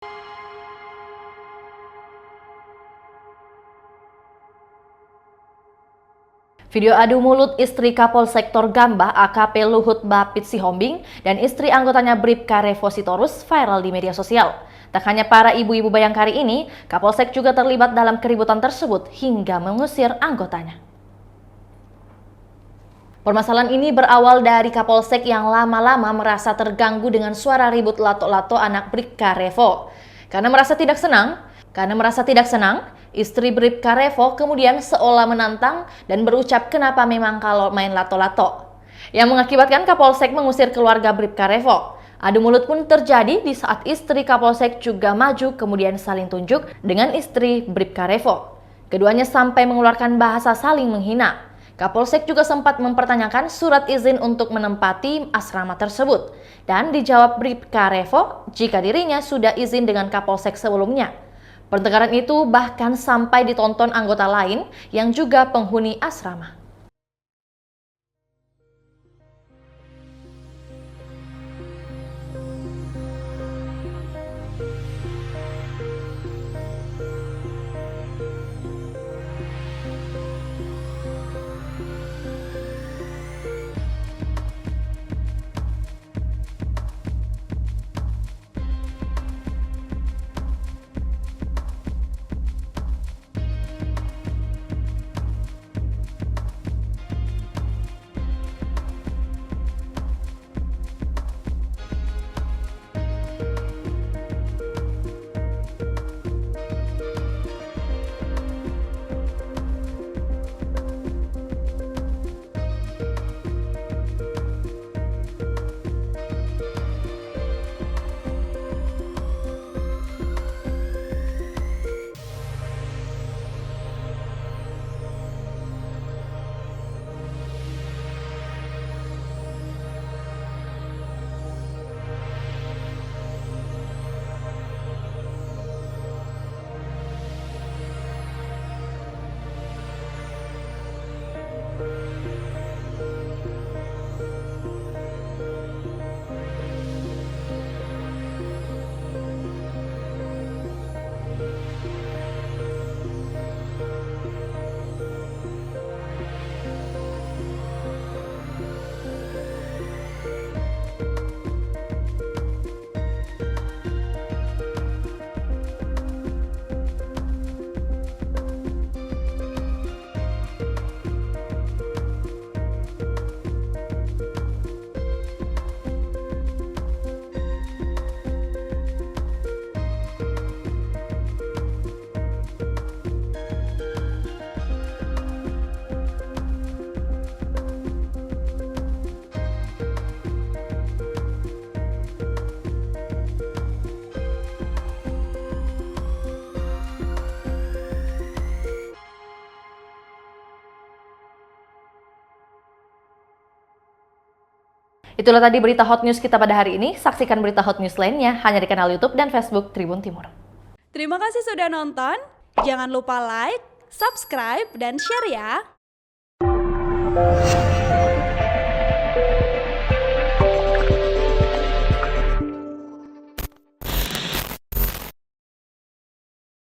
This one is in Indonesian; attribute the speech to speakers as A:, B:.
A: Video adu mulut istri Kapolsek Gambah AKP Luhut Bapit Sihombing dan istri anggotanya Bribka Revo Sitorus viral di media sosial. Tak hanya para ibu-ibu Bayangkari ini, Kapolsek juga terlibat dalam keributan tersebut hingga mengusir anggotanya. Permasalahan ini berawal dari Kapolsek yang lama-lama merasa terganggu dengan suara ribut lato-lato anak Bribka Revo. Karena merasa tidak senang, istri Bribka Revo kemudian seolah menantang dan berucap kenapa memang kalau main lato-lato. Yang mengakibatkan Kapolsek mengusir keluarga Bribka Revo. Adu mulut pun terjadi di saat istri Kapolsek juga maju kemudian saling tunjuk dengan istri Bribka Revo. Keduanya sampai mengeluarkan bahasa saling menghina. Kapolsek juga sempat mempertanyakan surat izin untuk menempati asrama tersebut. Dan dijawab Bribka Revo jika dirinya sudah izin dengan Kapolsek sebelumnya. Pertengkaran itu bahkan sampai ditonton anggota lain yang juga penghuni asrama. Itulah tadi berita hot news kita pada hari ini. Saksikan berita hot news lainnya hanya di kanal YouTube dan Facebook Tribun Timur.
B: Terima kasih sudah nonton. Jangan lupa like, subscribe, dan share ya.